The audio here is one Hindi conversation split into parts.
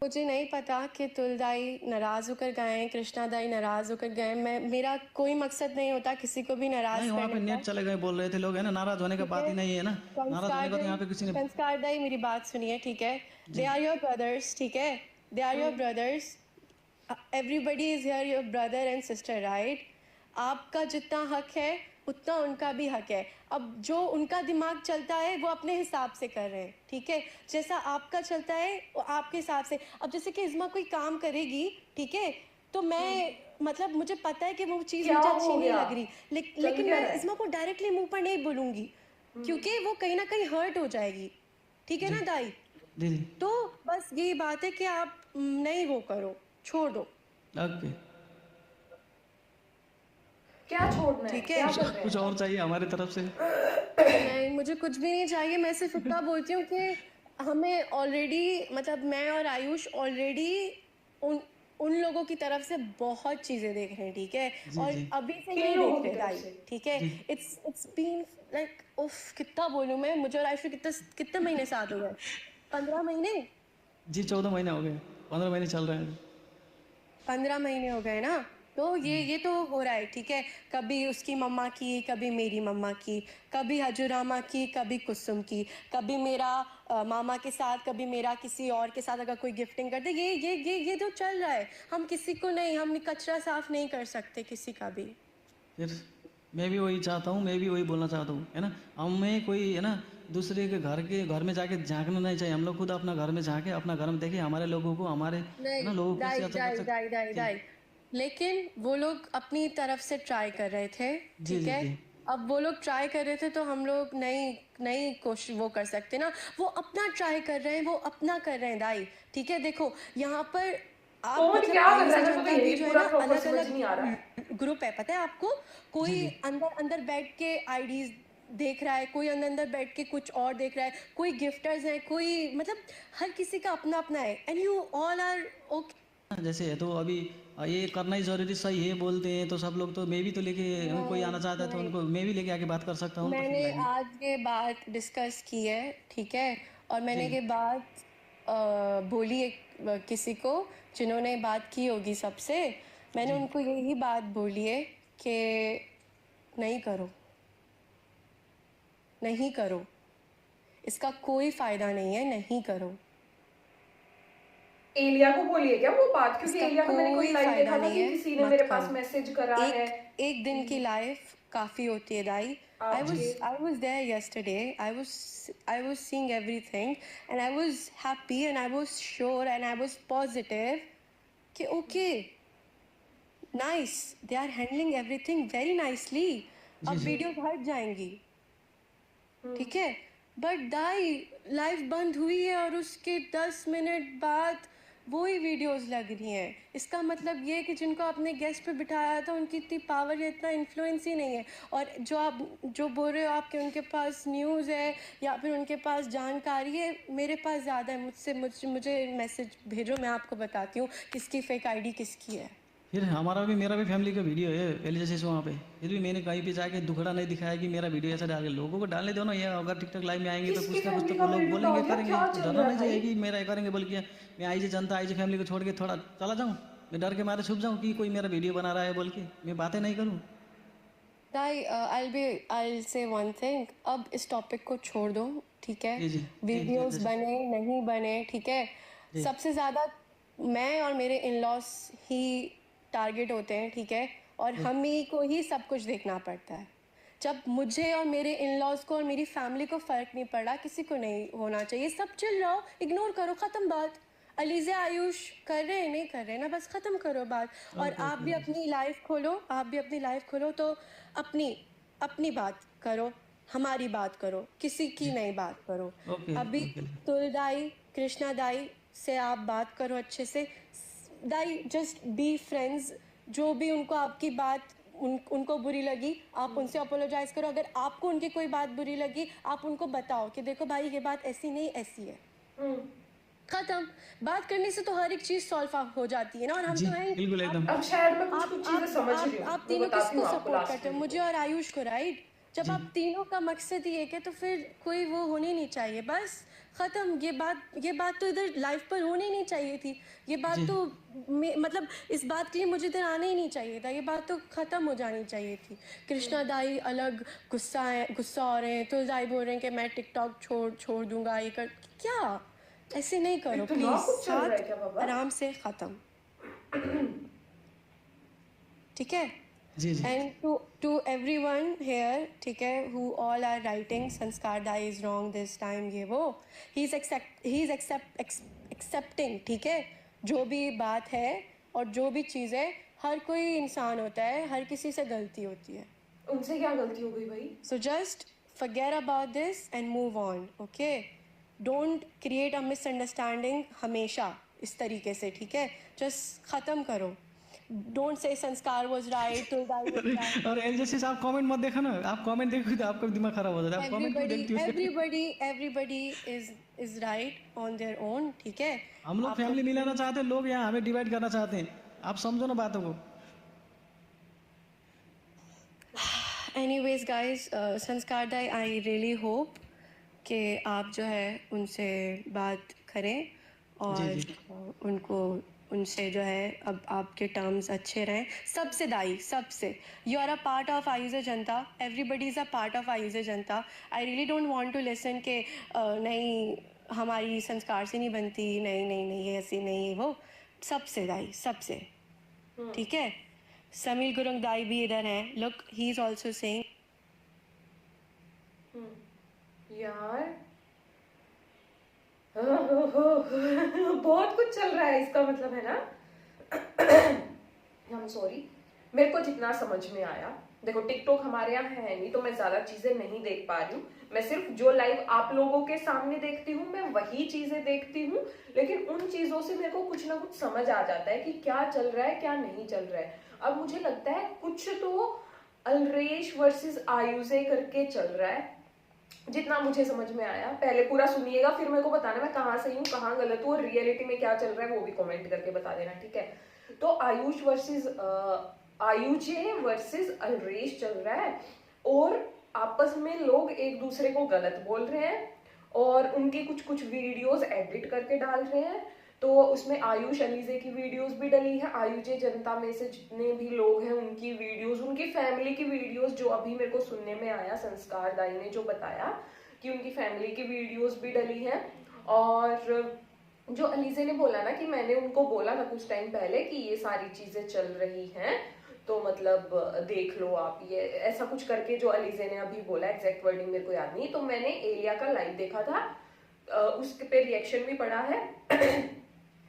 मुझे नहीं पता कि तुलदाई नाराज होकर गए हैं, कृष्णा दाई नाराज होकर गए हैं। मेरा कोई मकसद नहीं होता किसी को भी नाराज नहीं, वहाँ पे करने का। नेट चले गए बोल रहे थे लोग, है ना, नाराज होने का ठीक बात है, ही नहीं है ना। नाराज होने का तो यहाँ पे किसी ने। संस्कार दाई मेरी बात सुनिए, ठीक है। दे जी आर योर ब्रदर्स, ठीक है, they are your brothers. Everybody is here your brother and sister, right. आपका जितना हक है उतना उनका भी हक है। अब जो उनका दिमाग चलता है वो अपने हिसाब से कर रहे हैं, ठीक है। जैसा आपका चलता है वो आपके हिसाब से। अब जैसे कि इज़्मा कोई काम करेगी, ठीक है, तो मैं मतलब मुझे पता है कि वो चीज़ क्या मुझे हो अच्छी नहीं गया? लग रही, चल लेकिन क्या मैं रहा है? इज़्मा को डायरेक्टली मुंह पर नहीं बोलूँगी, क्योंकि वो कहीं ना कहीं हर्ट हो जाएगी, ठीक है जी ना दाई। जी जी। तो बस यही बात है कि आप नहीं वो करो, छोड़ दो, ओके। क्या छोड़ना है? ठीक है। क्या कर रहे कुछ हैं? और चाहिए हमारी तरफ से? नहीं, मुझे कुछ भी नहीं चाहिए। मैं सिर्फ इतना बोलती हूँ कि हमें ऑलरेडी, मतलब मैं और आयुष ऑलरेडी उन उन लोगों की तरफ से बहुत चीज़ें देख रहे हैं, ठीक है। जी और जी अभी से किन नहीं लोगों देख की रहे तरफ दाई, से? ठीक है। जी इट्स बीन लाइक उफ, कितना बोलूँ मैं। मुझे और आयुष को कितने कितने महीने साथ हो गए, 15 महीने। जी, 14 महीने हो गए, 15 महीने चल रहे हैं। 15 महीने हो गए ना। तो ये तो हो रहा है, ठीक है। कभी उसकी मम्मा की, कभी मेरी मम्मा की, कभी हजूरामा की, कभी कुसुम की, कभी मेरा मामा के साथ, कभी मेरा किसी और के साथ अगर कोई गिफ्टिंग करते। ये तो चल रहा है। हम किसी को नहीं, हम कचरा साफ नहीं कर सकते किसी का भी। फिर मैं भी वही चाहता हूँ, मैं भी वही बोलना चाहता हूँ, है ना। हमें कोई, है ना, दूसरे के घर में जाके झांकना नहीं चाहिए। हम लोग खुद अपना घर में झांके, अपना घर में देखे, हमारे लोगों को, हमारे, है नहीं ना, लोगों को दाई कैसे अच्छा कर दाई सकते। दाई दाई जी दाई, लेकिन वो लोग अपनी तरफ से ट्राई कर रहे थे, जी ठीक जी है। जी अब वो लोग ट्राई कर रहे थे तो हम लोग नहीं नहीं कोशिश वो कर सकते ना। वो अपना ट्राई कर रहे हैं, वो अपना कर रहे हैं दाई, ठीक है। देखो यहाँ पर आप कौन मतलब क्या कर रहा आयुष है? और मेरे को तो जनता दी यही जो है पूरा ना, प्रॉपर अलग समझ नहीं आ रहा है। अलग ग्रुप है, पता है आपको। जी कोई जी अंदर अंदर बैठ के आईडीज देख रहा है, कोई अंदर अंदर बैठ के कुछ और देख रहा है, कोई गिफ्टर्स है, कोई मतलब हर किसी का अपना अपना है। And you all are okay. हाँ, जैसे है तो अभी ये करना ही जरूरी सही है बोलते हैं तो सब लोग, तो मैं भी तो लेके, कोई आना चाहता है तो नहीं, उनको मैं भी लेके आके बात कर सकता हूँ, तो फिर मैंने लाएंगे। आज ये बात डिस्कस की है, ठीक है। और मैंने जी ये बात बोली किसी को जिन्होंने बात की होगी सबसे। मैंने जी उनको यही बात बोली है कि नहीं करो, नहीं करो, इसका कोई फायदा नहीं है, नहीं करो, एलिया को बोलिए क्या वो बात? क्योंकि इसका एलिया का मैंने कोई कोई लाइव फायदा देखा था नहीं कि है, किसी ने मत मेरे पास करो। मैसेज करा है एक एक दिन की कि लाइफ काफी होती है दाई। I was आपके। I was there yesterday. I was seeing everything and I was happy and I was sure and I was positive कि okay, nice, they are handling everything very nicely. जी अब जी वीडियोस हट जाएंगी, ठीक है। बट दाई लाइफ बंद हुई है और उसके 10 मिनट बाद वही वीडियोस लग रही हैं। इसका मतलब ये है कि जिनको आपने गेस्ट पे बिठाया था उनकी इतनी पावर या इतना इन्फ्लुएंस ही नहीं है। और जो आप जो बोल रहे हो आपके उनके पास न्यूज़ है या फिर उनके पास जानकारी है, मेरे पास ज़्यादा है। मुझे मैसेज भेजो, मैं आपको बताती हूँ किसकी फेक आईडी किसकी है। फिर हमारा भी, मेरा भी फैमिली का वीडियो है पहले जैसे वहाँ पे, फिर भी मैंने कहीं पे जाके दुखड़ा नहीं दिखाया कि मेरा वीडियो ऐसा डाल के। लोगों को डालने दो ना, ये अगर टिकटॉक लाइव में आएंगे तो किसकी कुछ ना कुछ तो फैमिली का वो लोग वीडियो बोलेंगे, डाल दिया? करेंगे, क्या तो चल डरना रहा है नहीं भाई? चाहिए कि मेरा ये करेंगे बोल के। मैं आई जी जनता, आई जी फैमिली को छोड़ के थोड़ा चला जाऊँ, मैं डर के मारे छुप जाऊँ कि कोई मेरा वीडियो बना रहा है बोल के, मैं बातें नहीं करूँ। दाई I'll say one thing, अब इस टॉपिक को छोड़ दो, ठीक है। जी जी जी जी वीडियोस जैसे बने नहीं बने, ठीक है। जी सबसे ज़्यादा मैं और मेरे इन लॉस ही टारगेट होते हैं, ठीक है। और जी हम ही को ही सब कुछ देखना पड़ता है। जब मुझे और मेरे इन लॉज को और मेरी फैमिली को फ़र्क नहीं पड़ रहा, किसी को नहीं होना चाहिए। सब चिल रहो, इग्नोर करो, ख़त्म बात। अलीज़ा आयुष कर रहे हैं नहीं कर रहे ना, बस ख़त्म करो बात। और ओके आप ओके भी ओके अपनी लाइफ खोलो, आप भी अपनी लाइफ खोलो, तो अपनी अपनी बात करो, हमारी बात करो, किसी की जी नहीं बात करो। ओके अभी ओके तुलदाई कृष्णा दाई से आप बात करो अच्छे से। दाई जस्ट बी फ्रेंड्स। जो भी उनको आपकी बात उनको बुरी लगी, आप उनसे अपोलोजाइज करो। अगर आपको उनकी कोई बात बुरी लगी, आप उनको बताओ कि देखो भाई ये बात ऐसी नहीं ऐसी है, खत्म। बात करने से तो हर एक चीज सॉल्व हो जाती है ना। और हम जी तो हैं। बिल्कुल एकदम। अब शायद मैं कुछ आप कुछ चीजें आप समझ रही आप हूँ, आप मैं तीनों बताती किसको हूँ आपको सपोर्ट लास्ट करते में हो, मुझे वो। और आयुष को, राइट। जब जी आप तीनों का मकसद ही एक है तो फिर कोई वो होनी नहीं चाहिए। बस ख़त्म। ये बात तो इधर लाइव पर होनी नहीं चाहिए थी। ये बात जी तो मतलब इस बात के लिए मुझे इधर आना ही नहीं चाहिए था। ये बात तो ख़त्म हो जानी चाहिए थी। कृष्णा दाई अलग गुस्सा हो रहे हैं, तुलदाई बोल रहे हैं कि मैं टिकटॉक छोड़ दूंगा, ये कर क्या, ऐसे नहीं करो इतना प्लीज़। कुछ चल रहा है साथ क्या बाबा? आराम से ख़त्म, ठीक है। जी जी एंड टू एवरीवन हियर, ठीक है, हु ऑल आर राइटिंग संस्कार दाई इज रॉन्ग दिस टाइम, ये वो, ही इज एक्सेप्टिंग, ठीक है, जो भी बात है और जो भी चीज़ है, हर कोई इंसान होता है, हर किसी से गलती होती है। उनसे क्या गलती हो गई भाई? So just forget about this and move on, okay? Don't create a misunderstanding हमेशा इस तरीके से, ठीक है? Just ख़त्म करो। Don't say संस्कार was right, तुलदाई was right. और एलजेसी साहब कमेंट मत देखा ना, आप कमेंट देखोगे तो आपका दिमाग खराब हो जाता है। आप कमेंट क्यों देखती हो? Everybody is right on their own, ठीक है? हम लोग आप फैमिली मिलाना चाहते हैं, लोग यहाँ हमें डिवाइड करना चाहते हैं। आप समझो ना बातों को। Anyways guys, संस्कार दाई, I really hope कि आप जो है उनसे बात करें और जी उनको उनसे जो है अब आपके टर्म्स अच्छे रहें। सबसे दाई, सबसे, you are a part of आयुज़ जनता, everybody is a part of आयुज़ जनता। I really don't want to listen के नहीं हमारी संस्कार से नहीं बनती, नहीं ये ऐसी नहीं, वो सबसे दाई, सबसे, ठीक है। समीर गुरंग दाई भी इधर हैं, look he is also saying. यार बहुत कुछ चल रहा है, इसका मतलब है ना। I'm सॉरी, मेरे को जितना समझ में आया, देखो टिकटॉक हमारे यहाँ है नहीं तो मैं ज्यादा चीजें नहीं देख पा रही हूँ। मैं सिर्फ जो लाइव आप लोगों के सामने देखती हूँ मैं वही चीजें देखती हूँ, लेकिन उन चीजों से मेरे को कुछ ना कुछ समझ आ जाता है कि क्या चल रहा है क्या नहीं चल रहा है। अब मुझे लगता है कुछ तो अलरेश वर्सेस आयुजे करके चल रहा है, जितना मुझे समझ में आया। पहले पूरा सुनिएगा, फिर मेरे को बताना मैं कहाँ सही हूँ कहाँ गलत हूँ, और रियलिटी में क्या चल रहा है वो भी कमेंट करके बता देना, ठीक है। तो आयुजे वर्सेस अलरेश चल रहा है, और आपस में लोग एक दूसरे को गलत बोल रहे हैं और उनकी कुछ वीडियोस एडिट करके डाल रहे हैं। तो उसमें आयुष अलीजे की वीडियोस भी डली है, आयुजे जनता में से जितने भी लोग हैं उनकी वीडियोस, उनकी फैमिली की वीडियोस, जो अभी मेरे को सुनने में आया संस्कार दाई ने जो बताया कि उनकी फैमिली की वीडियोस भी डली हैं। और जो अलीजे ने बोला ना कि मैंने उनको बोला था कुछ टाइम पहले कि ये सारी चीजें चल रही हैं, तो मतलब देख लो आप, ये ऐसा कुछ करके जो अलीजे ने अभी बोला, एग्जैक्ट वर्डिंग मेरे को याद नहीं। तो मैंने एलिया का लाइव देखा था, उसके पे रिएक्शन भी पड़ा है।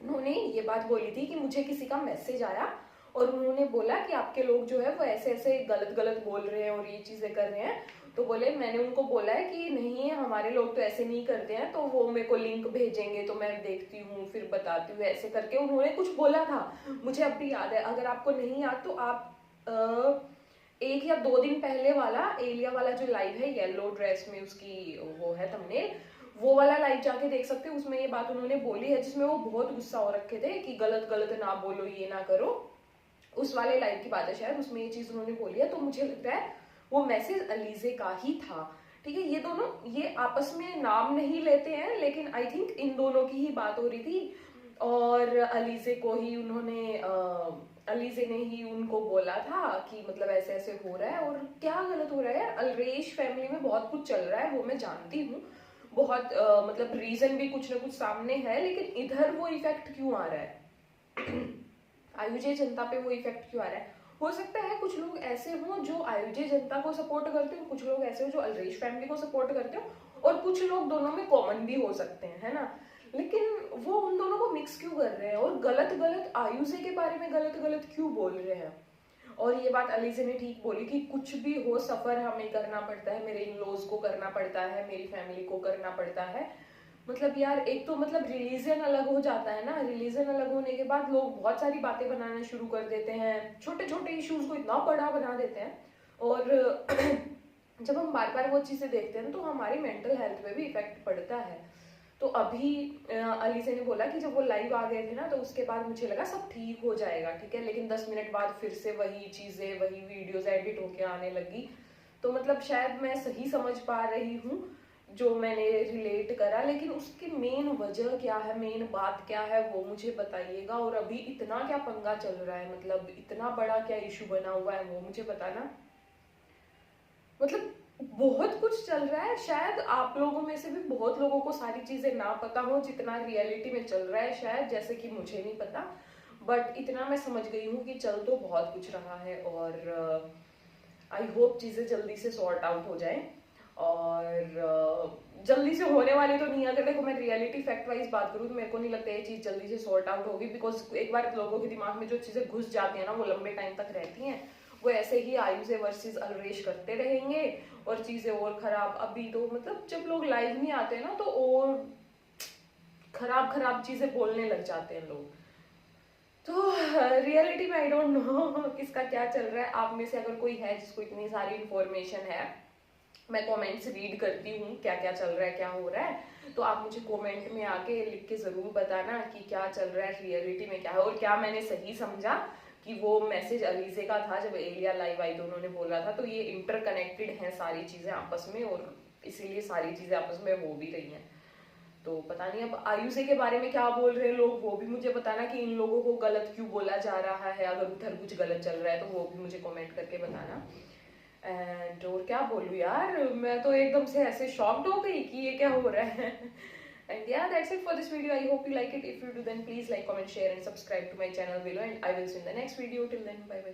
उन्होंने ये बात बोली थी कि मुझे किसी का मैसेज आया और उन्होंने बोला कि आपके लोग जो है वो ऐसे ऐसे गलत बोल रहे हैं और ये चीजें कर रहे हैं। तो बोले मैंने उनको बोला है कि नहीं हमारे लोग तो ऐसे नहीं करते हैं, तो वो मेरे को लिंक भेजेंगे तो मैं देखती हूँ फिर बताती हूँ, ऐसे करके उन्होंने कुछ बोला था, मुझे अब भी याद है। अगर आपको नहीं याद तो आप 1 या 2 दिन पहले वाला एलिया वाला जो लाइव है येलो ड्रेस में, उसकी वो है थंबनेल, वो वाला लाइव जाके देख सकते हो। उसमें ये बात उन्होंने बोली है जिसमें वो बहुत गुस्सा हो रखे थे कि गलत ना बोलो, ये ना करो। उस वाले लाइव की बात है शायद, उसमें ये चीज उन्होंने बोली है। तो मुझे लगता है वो मैसेज अलीजे का ही था, ठीक है। ये दोनों ये आपस में नाम नहीं लेते हैं, लेकिन आई थिंक इन दोनों की ही बात हो रही थी। और अलीजे को ही उन्होंने अलीजे ने ही उनको बोला था कि मतलब ऐसे ऐसे हो रहा है। और क्या गलत हो रहा है यार, अलरेश फैमिली में बहुत कुछ चल रहा है वो मैं जानती हूँ, बहुत मतलब रीजन भी कुछ ना कुछ सामने है, लेकिन इधर वो इफेक्ट क्यों आ रहा है? आयुजे जनता पे वो इफेक्ट क्यों आ रहा है? हो सकता है कुछ लोग ऐसे हों जो आयुजे जनता को सपोर्ट करते हो, कुछ लोग ऐसे हो जो अलरेश फैमिली को सपोर्ट करते हो, और कुछ लोग दोनों में कॉमन भी हो सकते हैं, है ना। लेकिन वो उन दोनों को मिक्स क्यों कर रहे हैं और गलत आयुजे के बारे में गलत क्यों बोल रहे हैं? और ये बात अलीजे ने ठीक बोली कि कुछ भी हो सफर हमें करना पड़ता है, मेरे इन लॉज को करना पड़ता है, मेरी फैमिली को करना पड़ता है। मतलब यार एक तो मतलब रिलीजन अलग हो जाता है ना, रिलीजन अलग होने के बाद लोग बहुत सारी बातें बनाना शुरू कर देते हैं, छोटे छोटे इश्यूज को इतना बड़ा बना देते हैं। और जब हम बार बार वो चीजें देखते हैं तो हमारी मेंटल हेल्थ पे भी इफेक्ट पड़ता है। तो अभी अलीजे ने बोला कि जब वो लाइव आ गए थे ना तो उसके बाद मुझे लगा सब ठीक हो जाएगा, ठीक है, लेकिन 10 मिनट बाद फिर से वही चीजें, वही वीडियोस एडिट होके आने लगी। तो मतलब शायद मैं सही समझ पा रही हूँ जो मैंने रिलेट करा, लेकिन उसकी मेन वजह क्या है, मेन बात क्या है, वो मुझे बताइएगा। और अभी इतना क्या पंगा चल रहा है, मतलब इतना बड़ा क्या इशू बना हुआ है, वो मुझे बताना। मतलब बहुत कुछ चल रहा है, शायद आप लोगों में से भी बहुत लोगों को सारी चीजें ना पता हो जितना रियलिटी में चल रहा है, शायद, जैसे कि मुझे नहीं पता, बट इतना मैं समझ गई हूँ कि चल तो बहुत कुछ रहा है। और आई होप चीजें जल्दी से सॉर्ट आउट हो जाएं। और जल्दी से होने वाली तो नहीं है। अगर देखो मैं रियलिटी फैक्ट वाइज बात करूँ तो मेरे को नहीं लगता ये चीज जल्दी से सॉर्ट आउट होगी, बिकॉज एक बार लोगों के दिमाग में जो चीजें घुस जाती है ना, वो लंबे टाइम तक रहती हैं। वो ऐसे ही आयुषे वर्सेस अलरेश करते रहेंगे और चीजें और खराब। अभी तो मतलब जब लोग लाइव नहीं आते ना, तो और खराब खराब चीजें बोलने लग जाते हैं लोग। तो रियलिटी में आई डोंट नो किसका क्या चल रहा है। आप में से अगर कोई है जिसको इतनी सारी इंफॉर्मेशन है, मैं कमेंट्स रीड करती हूँ क्या क्या चल रहा है, क्या हो रहा है, तो आप मुझे कमेंट में आके लिख के जरूर बताना कि क्या चल रहा है, रियलिटी में क्या है, और क्या मैंने सही समझा कि वो मैसेज अलीजे का था जब एलिया लाइव आई तो उन्होंने बोला था। तो ये इंटरकनेक्टेड हैं सारी चीजें आपस में, और इसीलिए सारी चीजें आपस में हो भी रही हैं। तो पता नहीं अब आयुषे के बारे में क्या बोल रहे हैं लोग, वो भी मुझे बताना कि इन लोगों को गलत क्यों बोला जा रहा है। अगर उधर कुछ गलत चल रहा है तो वो भी मुझे कमेंट करके बताना। एंड और क्या बोलूं यार, मैं तो एकदम से ऐसे शॉक्ड हो गई कि ये क्या हो रहा है। And yeah, that's it for this video. I hope you like it. If you do, then please like, comment, share and subscribe to my channel below, and I will see you in the next video. Till then, bye bye.